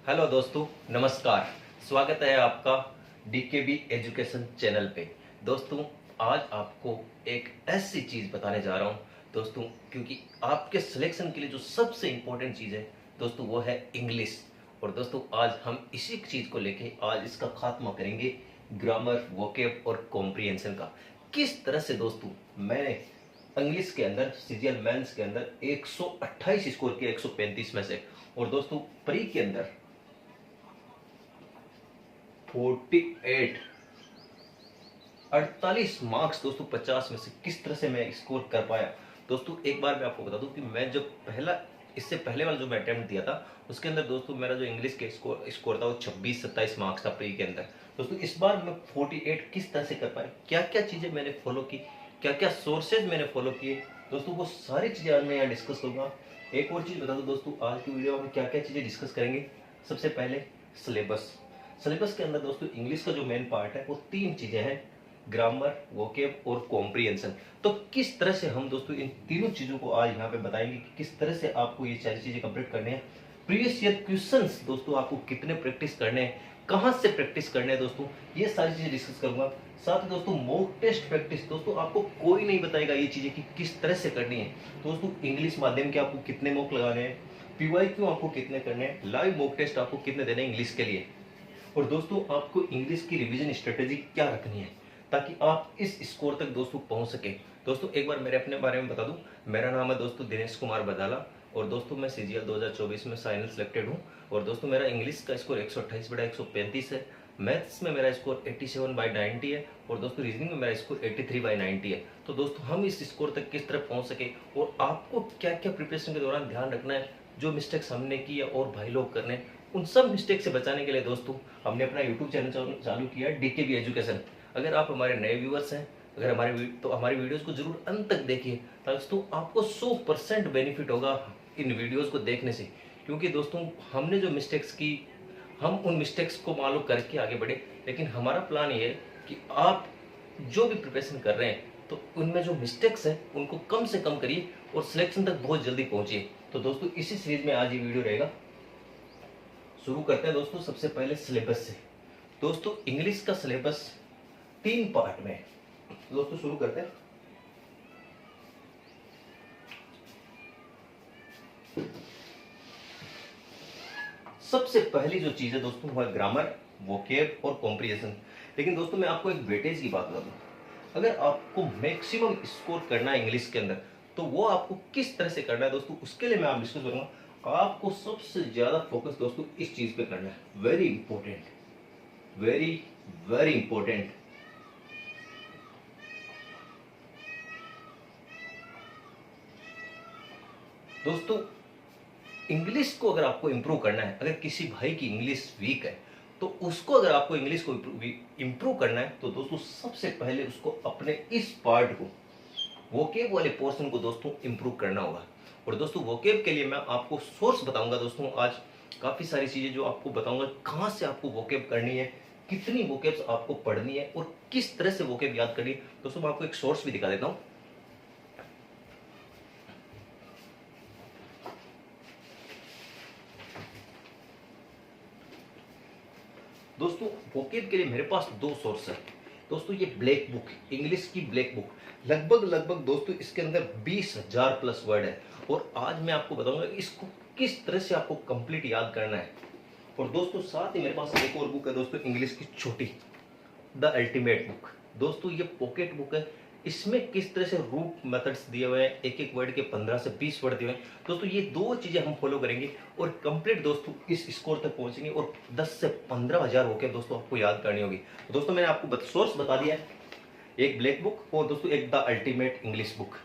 Hello दोस्तों, नमस्कार। स्वागत है आपका डीकेबी एजुकेशन चैनल पे। दोस्तों, आज आपको एक ऐसी चीज़ बताने जा रहा हूँ दोस्तों, क्योंकि आपके सिलेक्शन के लिए जो सबसे इम्पोर्टेंट चीज़ है दोस्तों वो है इंग्लिश। और दोस्तों आज हम इसी चीज़ को लेके आज इसका खात्मा करेंगे, ग्रामर, वोकेब और कॉम्प्रिहेंशन का। किस तरह से दोस्तों मैंने इंग्लिश के अंदर सीजीएल मेंस के अंदर 128 स्कोर किया 135 में से, और दोस्तों प्री के अंदर 48 48 मार्क्स दोस्तों 50 में से किस तरह से मैं स्कोर कर पाया। दोस्तों एक बार मैं आपको बता दूं कि मैं जब इससे पहले वाला जो मैं अटेम्प्ट दिया था उसके अंदर दोस्तों मेरा जो इंग्लिश के स्कोर था वो 26-27 मार्क्स था प्री के अंदर। दोस्तों इस बार मैं 48 किस तरह से कर पाया, क्या क्या चीज़ें मैंने फॉलो की, क्या क्या सोर्सेज मैंने फॉलो किए दोस्तों, वो सारी चीज़ें आज मैं यहाँ डिस्कस करूँगा। एक और चीज़ बता दूँ दोस्तों, आज की वीडियो में क्या क्या चीज़ें डिस्कस करेंगे। सबसे पहले सिलेबस। सिलेबस के अंदर दोस्तों इंग्लिश का जो मेन पार्ट है वो तीन चीज़ें हैं, ग्रामर, वोकेब और कॉम्प्रिहेंशन। तो किस तरह से हम दोस्तों इन तीनों चीज़ों को आज यहाँ पे बताएंगे कि किस तरह से आपको ये सारी चीज़ें कंप्लीट करनी है। प्रीवियस ईयर क्वेश्चंस दोस्तों आपको कितने प्रैक्टिस करने हैं, कहाँ से प्रैक्टिस करने हैं दोस्तों, ये सारी चीज़ें डिस्कस करूंगा। साथ ही दोस्तों मॉक टेस्ट प्रैक्टिस, दोस्तों आपको कोई नहीं बताएगा ये चीज़ें कि किस तरह से करनी है। दोस्तों इंग्लिश माध्यम के आपको कितने मॉक लगाने हैं, पीवाईक्यू आपको कितने करने हैं, लाइव मॉक टेस्ट आपको कितने देने हैं इंग्लिश के लिए, और दोस्तों आपको इंग्लिश की रिवीजन स्ट्रेटेजी क्या रखनी है ताकि आप इस स्कोर तक दोस्तों पहुंच सके। दोस्तों एक बार मेरे अपने बारे में बता दूं, मेरा नाम है दोस्तों दिनेश कुमार बदाला, और दोस्तों मैं सीजीएल 2024 में फाइनल सिलेक्टेड हूं। और दोस्तों मेरा इंग्लिश का स्कोर 128/135 है, मैथ्स में मेरा स्कोर 87/90 है, और दोस्तों रीजनिंग में मेरा स्कोर 83/90 है। तो दोस्तों हम इस स्कोर तक किस तरह पहुंच सके और आपको क्या क्या प्रिपरेशन के दौरान ध्यान रखना है, जो मिस्टेक्स हमने की है और भाई लोग करने, उन सब मिस्टेक से बचाने के लिए दोस्तों हमने अपना यूट्यूब चैनल चालू किया है, डीकेबी एजुकेशन। अगर आप हमारे नए व्यूअर्स हैं, अगर हमारी वीडियोस को जरूर अंत तक देखिए, दोस्तों आपको 100% बेनिफिट होगा इन वीडियोस को देखने से। क्योंकि दोस्तों हमने जो मिस्टेक्स की, हम उन मिस्टेक्स को मान लो करके आगे बढ़े, लेकिन हमारा प्लान ये है कि आप जो भी प्रिपरेशन कर रहे हैं तो उनमें जो मिस्टेक्स हैं उनको कम से कम करिए और सिलेक्शन तक बहुत जल्दी पहुंचिए। तो दोस्तों इसी सीरीज में आज ये वीडियो रहेगा। शुरू करते हैं दोस्तों सबसे पहले सिलेबस से। दोस्तों इंग्लिश का सिलेबस 3 पार्ट में है। दोस्तों शुरू करते हैं। सबसे पहली जो चीज है दोस्तों वो है ग्रामर, वोकेब और कॉम्प्रिहेंशन। लेकिन दोस्तों मैं आपको एक वेटेज की बात बता दूं, अगर आपको मैक्सिमम स्कोर करना है इंग्लिश के अंदर तो वो आपको किस तरह से करना है दोस्तों, उसके लिए मैं आप डिस्कस करूंगा। आपको सबसे ज्यादा फोकस दोस्तों इस चीज पे करना है, very important, very very important. दोस्तों इंग्लिश को अगर आपको इंप्रूव करना है, अगर किसी भाई की इंग्लिश वीक है तो उसको, अगर आपको इंग्लिश को इंप्रूव करना है तो दोस्तों सबसे पहले उसको अपने इस पार्ट को, वोकेब वाले पोर्शन को दोस्तों इंप्रूव करना होगा। और दोस्तों वोकेब के लिए मैं आपको सोर्स बताऊंगा दोस्तों, आज काफी सारी चीजें जो आपको बताऊंगा, कहां से आपको वोकेब करनी है, कितनी वोकेब्स आपको पढ़नी है और किस तरह से वोकेब याद करनी है। दोस्तों मैं आपको एक सोर्स भी दिखा देता हूं। दोस्तों वोकेब के लिए मेरे पास 2 सोर्स है। दोस्तों ये ब्लैक बुक, इंग्लिश की ब्लैक बुक, लगभग दोस्तों इसके अंदर 20,000 प्लस वर्ड है, और आज मैं आपको बताऊंगा इसको किस तरह से आपको कंप्लीट याद करना है। और दोस्तों साथ ही मेरे पास एक और बुक है दोस्तों, इंग्लिश की छोटी, द अल्टीमेट बुक। दोस्तों ये पॉकेट बुक है, इसमें किस तरह से रूट मेथड्स दिए हुए हैं, एक एक वर्ड के 15 से 20 वर्ड दिए हुए हैं। दोस्तों ये 2 चीजें हम फॉलो करेंगे और कंप्लीट दोस्तों इस स्कोर तक पहुंचेंगे, और 10 से 15,000 होकर दोस्तों आपको याद करनी होगी। तो दोस्तों मैंने आपको सोर्स बता दिया है, एक ब्लैक बुक और दोस्तों एक the ultimate English book.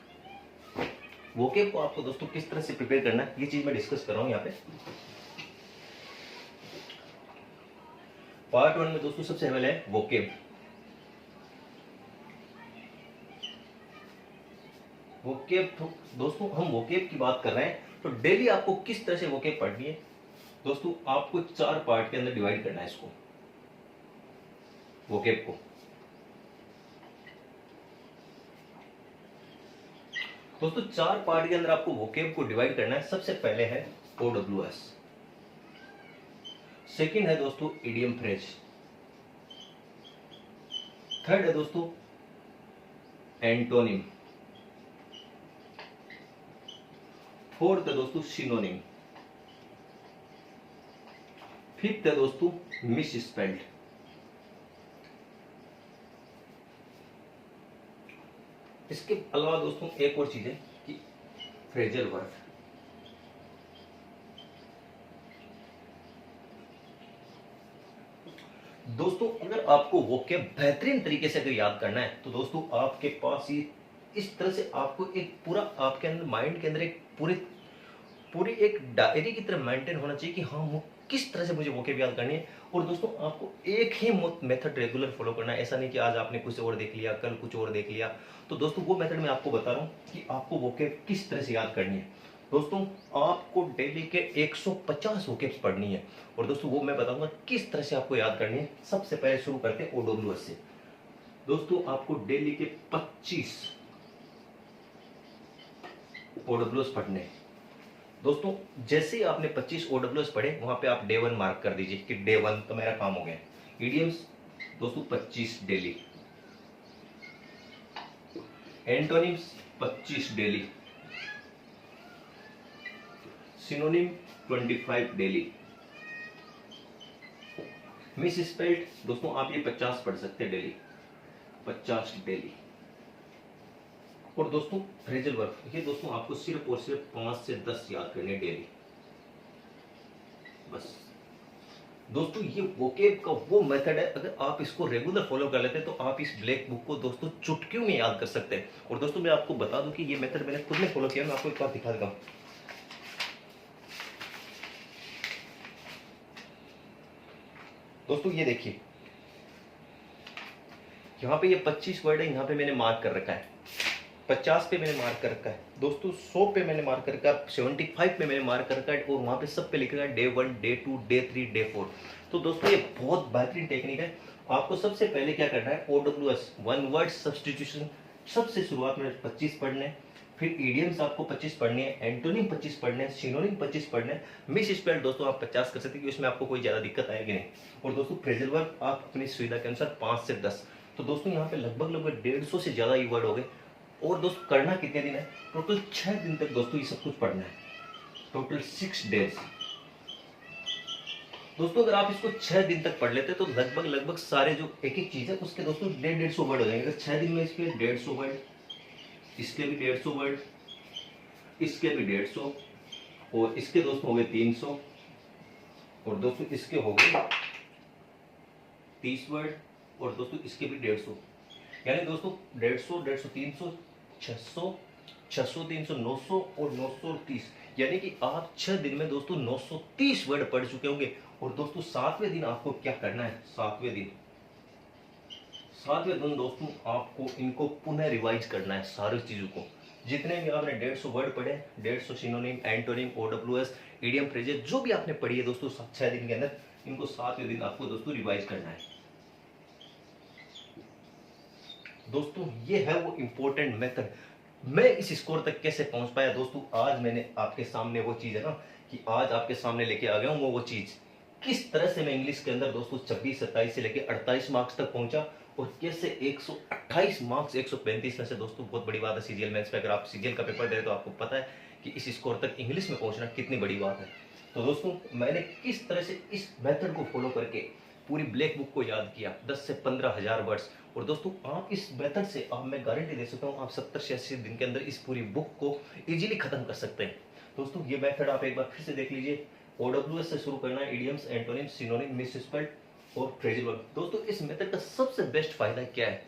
Vocab को आपको दोस्तों किस तरह से प्रिपेयर करना है ये चीज मैं डिस्कस कर रहा हूं यहाँ पे। पार्ट 1 में दोस्तों सबसे पहले है वोकेब। वोकेब तो दोस्तों हम वोकेब की बात कर रहे हैं, तो डेली आपको किस तरह से वोकेब पढ़नी है दोस्तों, आपको 4 पार्ट के अंदर डिवाइड करना है इसको, वोकेब को। दोस्तों 4 पार्ट के अंदर आपको वोकेब को डिवाइड करना है। सबसे पहले है OWS। सेकंड है दोस्तों इडियम फ्रेज। थर्ड है दोस्तों एंटोनिम। फोर्थ है दोस्तों सिनोनिम। फिफ्थ है दोस्तों मिस स्पेल्ड। इसके अलावा दोस्तों एक और चीज है कि फ्रेजल वर्ब। दोस्तों अगर आपको वोकैब बेहतरीन तरीके से अगर याद करना है तो दोस्तों आपके पास ये इस तरह से आपको एक पूरा आपके अंदर माइंड के अंदर एक पूरी पूरी एक डायरी की तरह मेंटेन होना चाहिए कि हाँ वो किस तरह से मुझे वोकैब याद करनी है। और दोस्तों आपको एक ही मेथड रेगुलर फॉलो करना है, ऐसा नहीं कि आज आपने कुछ और देख लिया कल कुछ और देख लिया। तो दोस्तों वो मेथड मैं आपको बता रहा हूँ कि आपको वोकैब किस तरह से याद करनी है। दोस्तों आपको डेली के 150 वोकैब्स पढ़नी है और दोस्तों वो मैं बताऊंगा किस तरह से आपको याद करनी है। सबसे पहले शुरू करते हैं ओडब्ल्यूएस से। दोस्तों आपको डेली के 25 ओडब्ल्यूएस पढ़ने हैं। दोस्तों जैसे ही आपने 25 ओडब्ल्यूएस पढ़े वहां पे आप डे 1 मार्क कर दीजिए कि डे 1 तो मेरा काम हो गया। इडियम्स दोस्तों 25 daily, antonyms 25 daily, synonym 25 daily, miss spelled दोस्तों आप ये 50 पढ़ सकते हैं डेली, 50 डेली। और दोस्तों फ्रेजल वर्ब ये दोस्तों आपको सिर्फ और सिर्फ 5 से 10 याद करने डेली बस। दोस्तों ये वोकैब का वो मेथड है, अगर आप इसको रेगुलर फॉलो कर लेते हैं तो आप इस ब्लैक बुक को दोस्तों चुटकियों में याद कर सकते हैं। और दोस्तों मैं आपको बता दूं कि ये मेथड मैंने खुद ने फॉलो किया, मैं आपको एक बार दिखा देता हूं। दोस्तों ये देखिए यहाँ पे ये 25 वर्ड है, यहाँ पे मैंने मार्क कर रखा है, 50 पे मैंने मार्क कर रखा है दोस्तों, 100 पे मैंने मार्क कर रखा है, 75 पे मैंने मार्क कर रखा है और वहां पे सब पे लिख रखा है डे 1 डे 2 डे 3 डे 4। तो दोस्तों ये बहुत बेहतरीन टेक्निक है। आपको सबसे पहले क्या करना है ओडब्ल्यूएस वन वर्ड सब्सटीट्यूशन सबसे शुरुआत में 25 पढ़ने हैं, फिर इडियम्स आपको 25 पढ़ने हैं, एंटोनिम 25 पढ़ने हैं, सिनोनिम 25 पढ़ने हैं, मिस स्पेल्ड दोस्तों आप 50 कर सकते हैं कि उसमें आपको कोई ज्यादा दिक्कत आएगी नहीं। और दोस्तों फ्रेजल वर्ब आप अपनी सुविधा के अनुसार 5 से 10। तो दोस्तों यहाँ पे लगभग लगभग 150 से ज्यादा ये वर्ड हो गए। और दोस्तों करना कितने दिन है, टोटल 6 दिन तक दोस्तों ये सब कुछ पढ़ना है, टोटल 6 डेज। दोस्तों अगर आप इसको 6 दिन तक पढ़ लेते तो लगभग लगभग सारे जो एक एक चीज है उसके दोस्तों 150 वर्ड हो जाएंगे। अगर 6 दिन में इसके 150 वर्ड, इसके भी 150 वर्ड, इसके भी 150 और इसके दोस्तों हो गए 300 और दोस्तों इसके हो गए 30 वर्ड और दोस्तों इसके भी 150। यानी दोस्तों 150 150 300 600 600 300 900 और 900 और 30, यानी कि आप 6 दिन में दोस्तों 930 वर्ड पढ़ चुके होंगे। और दोस्तों 7वें दिन आपको क्या करना है, 7वें दिन दोस्तों आपको इनको पुनः रिवाइज करना है सारी चीजों को। जितने भी आपने 150 वर्ड पढ़े, 150 सिनोनिम एंटोनिम ओडब्ल्यूएस इडियम फ्रेजेस जो भी आपने पढ़ी है दोस्तों 6 दिन के अंदर, इनको 7वें दिन आपको दोस्तों रिवाइज करना है। दोस्तों ये है वो इंपॉर्टेंट मेथड। मैं इस स्कोर तक कैसे पहुंच पाया दोस्तों, आज मैंने आपके सामने वो चीज है ना कि आज आपके सामने लेके आ गया हूं वो चीज किस तरह से मैं इंग्लिश के अंदर दोस्तों 26 27 से लेके 48 मार्क्स तक पहुंचा और कैसे 128 मार्क्स 135 में से दोस्तों बहुत बड़ी बात है सीजीएल मेंस पे। अगर आप सीजीएल का पेपर दे रहे तो आपको पता है कि इस स्कोर तक इंग्लिश में पहुंचना कितनी बड़ी बात है। तो दोस्तों मैंने किस तरह से इस मेथड को फॉलो करके पूरी ब्लैक बुक को याद किया 10 से 15,000 वर्ड्स। और दोस्तों आप इस मेथड से आप मैं गारंटी दे सकता हूँ आप 70 से 80 दिन के अंदर इस पूरी बुक को इजीली खत्म कर सकते हैं। दोस्तों ये मेथड आप एक बार फिर से देख लीजिए। ओडब्ल्यूएस से शुरू करना है, idioms antonyms synonym miss spelled और फ्रेजल वर्ब। दोस्तों इस मेथड का सबसे बेस्ट फायदा क्या है,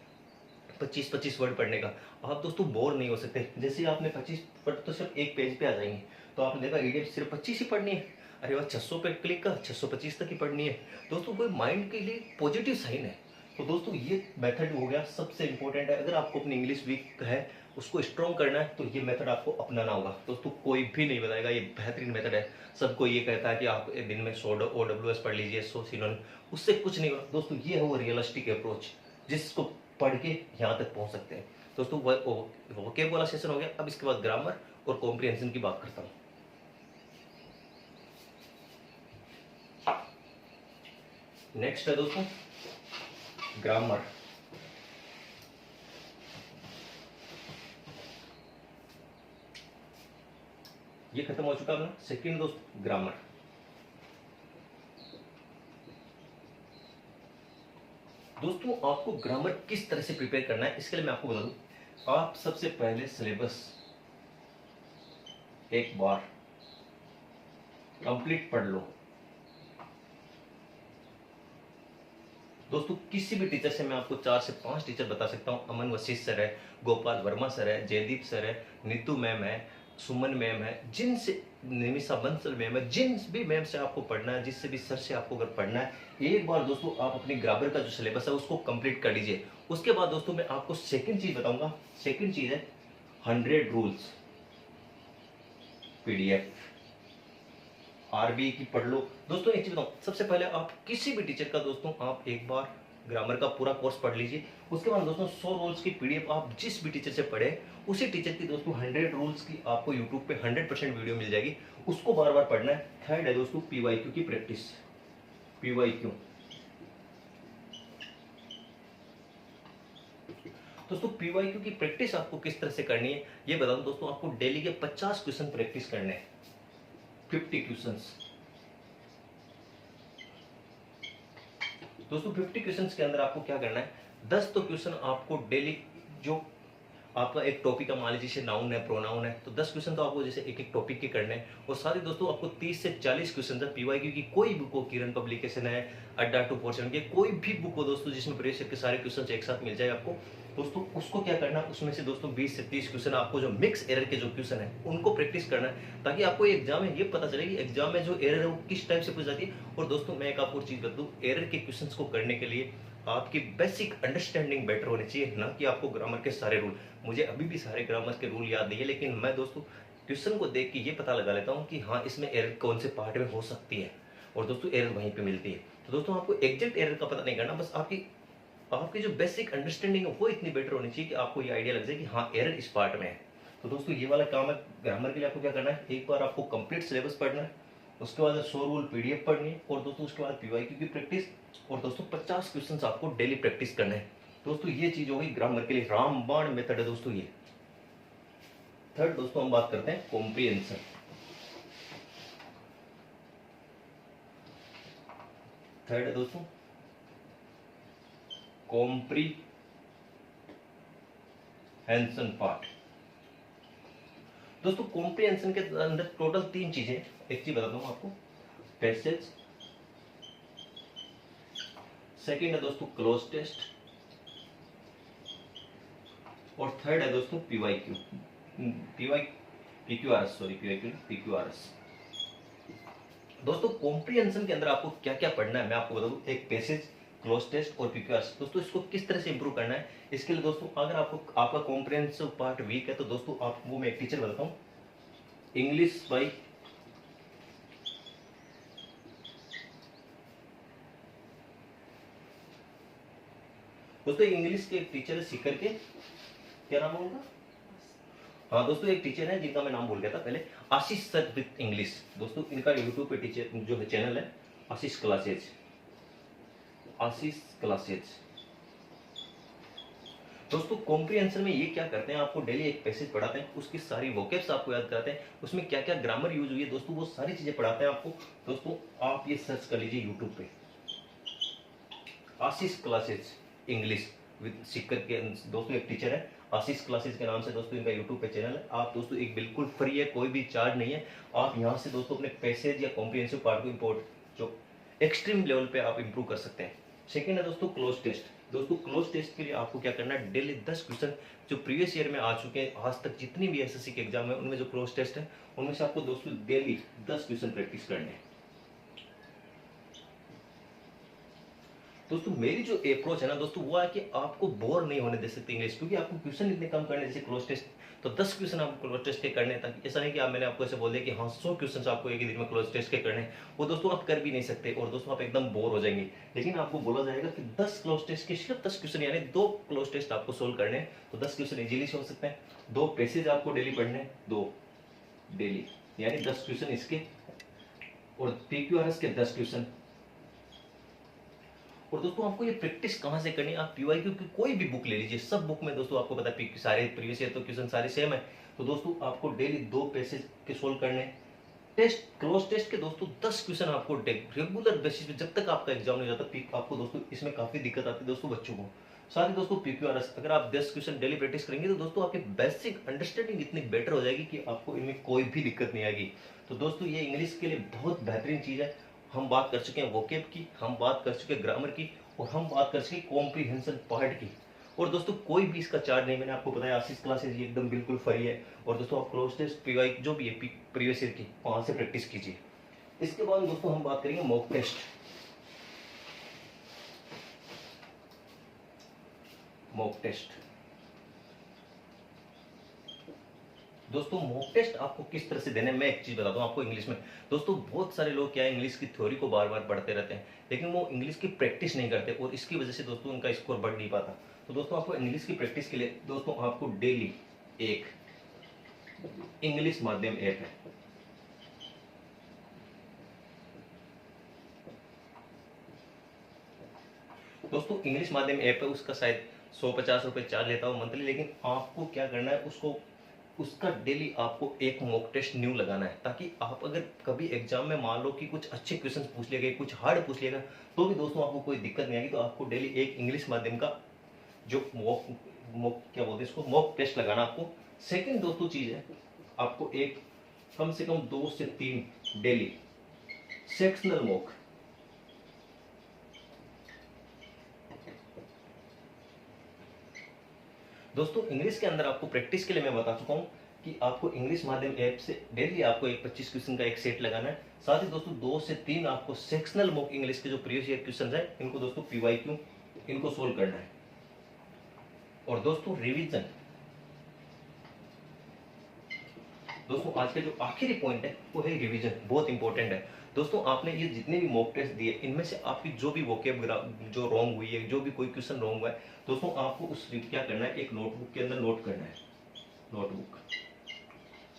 25-25 वर्ड पढ़ने का। आप दोस्तों बोर नहीं हो सकते। जैसे आपने 25 वर्ड तो सिर्फ एक पेज पे आ जाएंगे, तो आपने देखा इडियम सिर्फ 25 ही पढ़नी है, अरे वाह 600 पे क्लिक कर 625 तक ही पढ़नी है। दोस्तों कोई माइंड के लिए पॉजिटिव साइन है। तो दोस्तों ये मेथड हो गया सबसे इंपॉर्टेंट है। अगर आपको अपनी इंग्लिश वीक है उसको स्ट्रॉन्ग करना है तो ये मेथड आपको अपनाना होगा। दोस्तों कोई भी नहीं बताएगा ये बेहतरीन मेथड है। सबको ये कहता है कि आप एक दिन में 100 ओडब्ल्यूएस पढ़ लीजिए 100 सिनोनिम, उससे कुछ नहीं होगा। दोस्तों ये है वो रियलिस्टिक अप्रोच जिसको पढ़ के यहाँ तक पहुँच सकते हैं। दोस्तों वोकैब वाला सेशन हो गया, अब इसके बाद ग्रामर और कॉम्प्रिहेंशन की बात करता हूँ। नेक्स्ट है दोस्तों ग्रामर। ये खत्म हो चुका अपना सेकंड दोस्त ग्रामर। दोस्तों आपको ग्रामर किस तरह से प्रिपेयर करना है इसके लिए मैं आपको बता दूं। आप सबसे पहले सिलेबस एक बार कंप्लीट पढ़ लो। दोस्तों किसी भी टीचर से मैं आपको 4 से 5 टीचर बता सकता हूं। अमन वशिष्ठ सर है, गोपाल वर्मा सर है, जयदीप सर है, नीतू मैम है, सुमन मैम है, जिनसे निमिषा बंसल मैम है, जिन भी मैम से आपको पढ़ना है, जिससे भी सर से आपको अगर पढ़ना है, एक बार दोस्तों आप अपनी ग्रामर का जो सिलेबस है उसको कंप्लीट कर लीजिए। उसके बाद दोस्तों मैं आपको सेकंड चीज बताऊंगा। सेकंड चीज है 100 रूल्स पीडीएफ आरबीआई की पढ़ लो। दोस्तों एक चीज बताऊं, सबसे पहले आप किसी भी टीचर का दोस्तों आप एक बार ग्रामर का पूरा कोर्स पढ़ लीजिए। उसके बाद दोस्तों 100 रूल्स की पीडीएफ आप जिस भी टीचर से पढ़े उसी टीचर की दोस्तों 100 रूल्स की आपको यूट्यूब पे 100% वीडियो मिल जाएगी, उसको बार बार पढ़ना है। थर्ड है दोस्तों पीवाईक्यू की प्रैक्टिस। पीवाईक्यू दोस्तों पीवाईक्यू की प्रैक्टिस आपको किस तरह से करनी है ये बता दूं दोस्तों। आपको डेली के 50 क्वेश्चन प्रैक्टिस करने हैं, 50 क्वेश्चंस। दोस्तों 50 क्वेश्चंस के अंदर आपको क्या करना है, 10 तो क्वेश्चन आपको डेली जो आपका एक टॉपिक का मान लीजिए नाउन है, प्रोनाउन है, तो 10 क्वेश्चन तो आपको जैसे एक एक टॉपिक के करने हैं। और साथ ही दोस्तों आपको 30 से 40 क्वेश्चन है पीवाईक्यू की। कोई बुक हो, किरण पब्लिकेशन है, अड्डा 247 के कोई भी बुक हो दोस्तों जिसमें प्रीवियस ईयर के सारे क्वेश्चन एक साथ मिल जाए आपको, दोस्तों उसको क्या करना है, उसमें से दोस्तों 20 से 30 क्वेश्चन आपको जो मिक्स एरर के जो क्वेश्चन है उनको प्रैक्टिस करना है, ताकि आपको एग्जाम में ये पता चले कि एग्जाम में जो एरर है वो किस टाइप से पूछ जाती है। और दोस्तों मैं एक आपको चीज बता दूं, एरर के क्वेश्चंस को करने के लिए आपकी बेसिक अंडरस्टैंडिंग बेटर होनी चाहिए, ना कि आपको ग्रामर के सारे रूल। मुझे अभी भी सारे ग्रामर के रूल याद नहीं है, लेकिन मैं दोस्तों क्वेश्चन को देख के ये पता लगा लेता हूँ कि हाँ इसमें एरर कौन से पार्ट में हो सकती है, और दोस्तों एरर वहीं पे मिलती है। तो दोस्तों आपको एग्जैक्ट एरर का पता नहीं करना, बस आपकी आपकी जो बेसिक अंडरस्टैंडिंग है वो इतनी बेटर होनी चाहिए कि आपको ये आइडिया लग जाए कि हाँ एरर इस पार्ट में है। तो दोस्तों ये वाला काम है। ग्रामर के लिए आपको क्या करना है, एक बार आपको कंप्लीट सिलेबस पढ़ना है, उसके बाद 100 रूल पीडीएफ पढ़नी है, और दोस्तों उसके बाद पीवाईक्यू की प्रैक्टिस, और दोस्तों 50 क्वेश्चंस आपको डेली प्रैक्टिस करना है। दोस्तों ये चीज हो गई ग्रामर के लिए, रामबाण मेथड है दोस्तों ये। थर्ड दोस्तों हम बात करते हैं कॉम्प्रिहेंशन। थर्ड है दोस्तों कॉम्प्रिहेंशन पार्ट। दोस्तों कॉम्प्रिहेंशन के अंदर टोटल 3 चीजें, एक चीज बताता हूं आपको, पैसेज, सेकंड है दोस्तों क्लोज टेस्ट, और थर्ड है दोस्तों PYQ PQRS, sorry PYQ PQRS. दोस्तों कॉम्प्रिहेंशन के अंदर आपको क्या क्या पढ़ना है मैं आपको बता दूं, एक पैसेज, क्लोज टेस्ट और पीक्यूआरएस। दोस्तों इसको किस तरह से इंप्रूव करना है, इसके लिए दोस्तों अगर आपको आपका कॉम्प्रिहेंसिव पार्ट वीक है तो दोस्तों आपको मैं एक टीचर बताता हूं, इंग्लिश बाई दोस्तों इंग्लिश के एक टीचर है सीकर के, क्या नाम है उनका, हाँ दोस्तों एक टीचर है जिनका मैं नाम भूल गया था पहले, आशीष सर विद इंग्लिश। दोस्तों इनका यूट्यूब पे टीचर जो है चैनल है आशीष क्लासेज, आशीष क्लासेज। दोस्तों कॉम्प्रिहेंशन में ये क्या करते हैं, आपको डेली एक पैसेज पढ़ाते हैं, उसकी सारी वोकेब्स आपको याद कराते हैं, उसमें क्या क्या ग्रामर यूज हुई है दोस्तों वो सारी चीजें पढ़ाते हैं आपको। दोस्तों आप ये सर्च कर लीजिए यूट्यूब पे, आशीष क्लासेज इंग्लिश विद सीकर के दोस्तों एक टीचर है आशीष क्लासेस के नाम से दोस्तों इनका यूट्यूब पे चैनल है। आप दोस्तों एक बिल्कुल फ्री है, कोई भी चार्ज नहीं है, आप यहाँ से दोस्तों अपने पैसेज या कॉम्प्रिहेंसिव पार्ट को इम्पोर्ट जो एक्सट्रीम लेवल पे आप इंप्रूव कर सकते हैं। सेकंड है दोस्तों क्लोज टेस्ट। दोस्तों क्लोज टेस्ट के लिए आपको क्या करना है, डेली 10 क्वेश्चन जो प्रीवियस ईयर में आ चुके हैं, आज तक जितनी भी एसएससी के एग्जाम है उनमें जो क्लोज टेस्ट है उनमें से आपको दोस्तों डेली 10 क्वेश्चन प्रैक्टिस करने हैं। दोस्तों मेरी जो अप्रोच है ना दोस्तों वो है कि आपको बोर नहीं होने दे सकते इंग्लिश, क्योंकि आपको क्वेश्चन इतने कम करने, जैसे क्लोज टेस्ट तो 10 क्वेश्चन आपको क्लोज टेस्ट के करने हैं, ताकि ऐसा नहीं कि आप मैंने आपको ऐसे बोल दिया कि हाँ 100 क्वेश्चन आपको एक ही दिन में क्लोज टेस्ट के करने हैं, वो दोस्तों आप कर भी नहीं सकते और दोस्तों आप एकदम बोर हो जाएंगे। लेकिन आपको बोला जाएगा कि 10 क्लोज टेस्ट के सिर्फ 10 क्वेश्चन यानी 2 क्लोज टेस्ट आपको सोल्व करने हैं, तो 10 क्वेश्चन इजीली हो सकते हैं। 2 पैसेज आपको डेली पढ़ने हैं, 2 डेली यानी 10 क्वेश्चन इसके, और पीक्यूआरएस के 10 क्वेश्चन, और दोस्तों आपको ये प्रैक्टिस कहाँ से करनी है, आप पीवाईक्यू की कोई भी बुक ले लीजिए, सब बुक में दोस्तों आपको पता है सारे प्रीवियस ईयर तो क्वेश्चन सारे सेम है। तो दोस्तों आपको डेली 2 पैसेज के सोल्व करने हैं। टेस्ट क्रॉस टेस्ट के दोस्तों 10 क्वेश्चन आपको रेगुलर बेसिस पे जब तक आपका एग्जाम नहीं हो जाता, आपको दोस्तों इसमें काफी दिक्कत आती है दोस्तों बच्चों को। साथ ही दोस्तों पीक्यूआरएस अगर आप 10 क्वेश्चन डेली प्रैक्टिस करेंगे तो दोस्तों आपकी बेसिक अंडरस्टैंडिंग इतनी बेटर हो जाएगी कि आपको इनमें कोई भी दिक्कत नहीं आएगी। तो दोस्तों ये इंग्लिश के लिए बहुत बेहतरीन चीज है। हम बात कर चुके हैं वोकेब की, हम बात कर चुके हैं ग्रामर की, और हम बात कर चुके हैं कॉम्प्रीहेंशन पार्ट की। और दोस्तों कोई भी इसका चार्ज नहीं, मैंने आपको बताया आशीष क्लासेस ये एकदम बिल्कुल फ्री है। और दोस्तों आप क्लोज टेस्ट पीवाई जो भी है प्रीवियस ईयर की वहां से प्रैक्टिस कीजिए। इसके बाद दोस्तों हम बात करेंगे मॉक टेस्ट। मॉक टेस्ट दोस्तों मॉक टेस्ट आपको किस तरह से देने, मैं एक चीज बताता हूँ आपको इंग्लिश में। दोस्तों बहुत सारे लोग क्या है इंग्लिश की थ्योरी को बार बार पढ़ते रहते हैं, लेकिन वो इंग्लिश की प्रैक्टिस नहीं करते और इसकी वजह से दोस्तों उनका स्कोर बढ़ नहीं पाता। तो दोस्तों आपको इंग्लिश की प्रैक्टिस के लिए दोस्तों आपको डेली एक इंग्लिश माध्यम ऐप है। दोस्तों इंग्लिश माध्यम ऐप है, उसका शायद 150 रुपये चार्ज लेता हूँ मंथली, लेकिन आपको क्या करना है उसको उसका डेली आपको एक मॉक टेस्ट न्यू लगाना है, ताकि आप अगर कभी एग्जाम में मान लो कि कुछ अच्छे क्वेश्चन पूछ लिए गए, कुछ हार्ड पूछ लिएगा, तो भी दोस्तों आपको कोई दिक्कत नहीं आएगी। तो आपको डेली एक इंग्लिश माध्यम का जो मॉक मॉक क्या बोलते हैं इसको मॉक टेस्ट लगाना आपको। सेकंड दोस्तों चीज है आपको एक कम से कम 2 से 3 डेली सेक्शनल मॉक। दोस्तों इंग्लिश के अंदर आपको प्रैक्टिस के लिए मैं बता चुका हूं कि आपको इंग्लिश माध्यम ऐप से डेली आपको एक 25 क्वेश्चन का एक सेट लगाना है। साथ ही दोस्तों 2 से 3 आपको सेक्शनल मॉक इंग्लिश के जो प्रीवियस ईयर क्वेश्चन है इनको दोस्तों पीवाईक्यू इनको सोल्व करना है। और दोस्तों रिवीजन, दोस्तों आज का जो आखिरी पॉइंट है वो है रिवीजन, बहुत इंपॉर्टेंट है। दोस्तों आपने ये जितने भी मॉक टेस्ट दिए इनमें से आपकी जो भी वोकेब जो रॉन्ग हुई है, जो भी कोई क्वेश्चन रॉन्ग हुआ है, दोस्तों आपको उस क्या करना है एक नोटबुक के अंदर नोट करना है। नोटबुक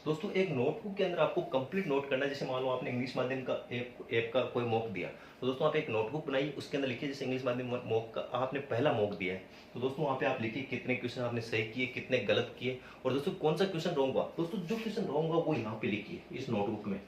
दोस्तों एक नोटबुक के अंदर आपको कंप्लीट नोट करना है। जैसे मान लो आपने इंग्लिश माध्यम का ऐप का कोई मॉक दिया, तो दोस्तों आप एक नोटबुक बनाइए, उसके अंदर लिखिए जैसे इंग्लिश माध्यम मॉक का आपने पहला मॉक दिया है, तो दोस्तों वहाँ पे आप लिखिए कितने क्वेश्चन आपने सही किए, कितने गलत किए, और दोस्तों कौन सा क्वेश्चन रॉन्ग हुआ। दोस्तों जो क्वेश्चन रॉन्ग हुआ वो यहाँ पे लिखिए इस नोटबुक में।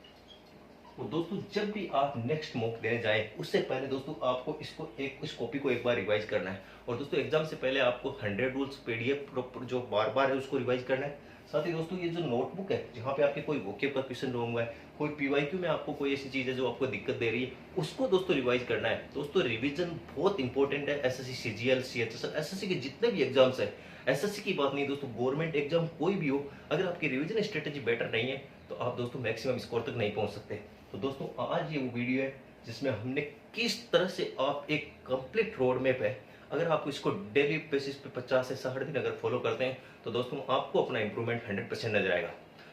और दोस्तों जब भी आप नेक्स्ट मॉक देने जाए उससे पहले दोस्तों आपको इसको इस कॉपी को एक बार रिवाइज करना है। और दोस्तों एग्जाम से पहले आपको 100 रूल्स पीडीएफ जो बार बार है उसको रिवाइज करना है। साथ ही दोस्तों ये जो नोटबुक है जहाँ पे आपके कोई वोकेब का क्वेश्चन रॉन्ग हुआ है, कोई पीवाईक्यू में आपको कोई ऐसी चीज है जो आपको दिक्कत दे रही है, उसको दोस्तों रिवाइज करना है। दोस्तों रिवीजन बहुत इंपॉर्टेंट है। एसएससी सीजीएल सीएचएसएल एसएससी के जितने भी एग्जाम्स है, एसएससी की बात नहीं दोस्तों, गवर्नमेंट एग्जाम कोई भी हो, अगर आपकी रिवीजन स्ट्रेटेजी बेटर नहीं है तो आप दोस्तों मैक्सिमम स्कोर तक नहीं पहुंच सकते। तो दोस्तों आज ये वो वीडियो है जिसमें हमने किस तरह से आप एक कंप्लीट रोड मैप है, अगर आप इसको डेली बेसिस पे 50 से 60 दिन अगर फॉलो करते हैं तो दोस्तों आपको अपना इंप्रूवमेंट 100% नजर आएगा।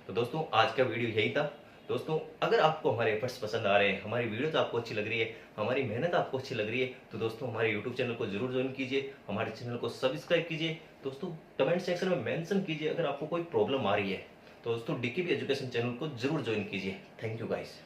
तो दोस्तों आज का वीडियो यही था। दोस्तों अगर आपको हमारे एफर्ट्स पसंद आ रहे हैं, हमारी वीडियोस आपको अच्छी लग रही है, हमारी मेहनत आपको अच्छी लग रही है, तो दोस्तों हमारे यूट्यूब चैनल को जरूर ज्वाइन कीजिए, हमारे चैनल को सब्सक्राइब कीजिए। दोस्तों कमेंट सेक्शन में मेंशन कीजिए अगर आपको कोई प्रॉब्लम आ रही है, तो दोस्तों डीकेबी एजुकेशन चैनल को जरूर ज्वाइन कीजिए। Thank you guys.